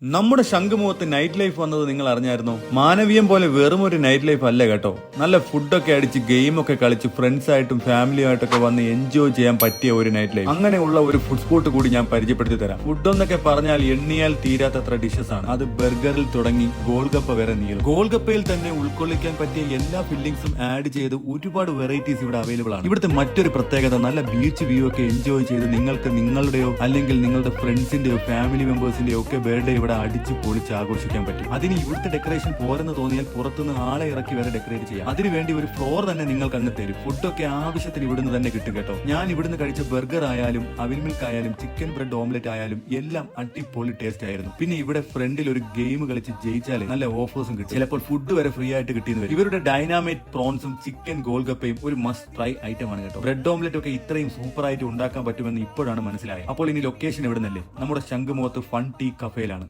നമ്മുടെ ശംഖുമുഖത്ത് night life വന്നത് നിങ്ങൾ അറിഞ്ഞായിരുന്നോ? മാനവീയം പോലെ വെറും ഒരു നൈറ്റ് ലൈഫ് അല്ല കേട്ടോ. നല്ല ഫുഡൊക്കെ അടിച്ച് ഗെയിമൊക്കെ കളിച്ച് ഫ്രണ്ട്സ് ആയിട്ടും ഫാമിലിയായിട്ടൊക്കെ വന്ന് എൻജോയ് ചെയ്യാൻ പറ്റിയ ഒരു നൈറ്റ് ലൈഫ്. അങ്ങനെയുള്ള ഒരു ഫുഡ് സ്പോട്ട് കൂടി ഞാൻ പരിചയപ്പെടുത്തി തരാം. ഫുഡ് എന്നൊക്കെ പറഞ്ഞാൽ എണ്ണിയാൽ തീരാത്തത്ര ഡിഷസ് ആണ്. അത് ബർഗറിൽ തുടങ്ങി ഗോൾഗപ്പ വരെ നീളും. ഗോൾഗപ്പയിൽ തന്നെ ഉൾക്കൊള്ളിക്കാൻ പറ്റിയ എല്ലാ ഫില്ലിംഗ്സും ആഡ് ചെയ്ത് ഒരുപാട് വെറൈറ്റീസ് ഇവിടെ അവൈലബിൾ ആണ്. ഇവിടുത്തെ മറ്റൊരു പ്രത്യേകത, നല്ല ബീച്ച് വ്യൂ ഒക്കെ എൻജോയ് ചെയ്ത് നിങ്ങൾക്ക് നിങ്ങളുടെയോ അല്ലെങ്കിൽ നിങ്ങളുടെ ഫ്രണ്ട്സിന്റെയോ ഫാമിലി മെമ്പേഴ്സിന്റെയോ ഒക്കെ ബർത്ത്ഡേ ഇവിടെ അടിച്ച് പൊളിച്ച് ആഘോഷിക്കാൻ പറ്റും. അതിന് ഇവിടുത്തെ ഡെക്കറേഷൻ പോരെന്ന് തോന്നിയാൽ പുറത്തുനിന്ന് ആളെ ഇറക്കി വരെ ഡെക്കറേറ്റ് ചെയ്യാം. അതിനുവേണ്ടി ഒരു ഫ്ലോർ തന്നെ നിങ്ങൾക്ക് അങ്ങ് തരും. ഫുഡൊക്കെ ആവശ്യത്തിന് ഇവിടുന്ന് തന്നെ കിട്ടും കേട്ടോ. ഞാൻ ഇവിടുന്ന് കഴിച്ച ബർഗർ ആയാലും അവിൽ മിൽക്ക് ആയാലും ചിക്കൻ ബ്രെഡ് ഓംലെറ്റ് ആയാലും എല്ലാം അടിപൊളി ടേസ്റ്റ് ആയിരുന്നു. പിന്നെ ഇവിടെ ഫ്രണ്ടിൽ ഒരു ഗെയിം കളിച്ച് ജയിച്ചാൽ നല്ല ഓഫേഴ്സും കിട്ടും. ചിലപ്പോൾ ഫുഡ് വരെ ഫ്രീ ആയിട്ട് കിട്ടിയെന്ന് വരും. ഇവരുടെ ഡൈനാമൈറ്റ് പ്രോൺസും ചിക്കൻ ഗോൾഗപ്പയും ഒരു മസ്റ്റ് ട്രൈ ഐറ്റം ആണ് കേട്ടോ. ബ്രെഡ് ഓംലെറ്റ് ഒക്കെ ഇത്രയും സൂപ്പർ ആയിട്ട് ഉണ്ടാക്കാൻ പറ്റുമെന്ന് ഇപ്പോഴാണ് മനസ്സിലായത്. അപ്പോൾ ഇനി ലൊക്കേഷൻ എവിടെ നിന്നല്ലേ? നമ്മുടെ ശംഖുമുഖത്ത് ഫൺ ടീ കഫേയിലാണ്.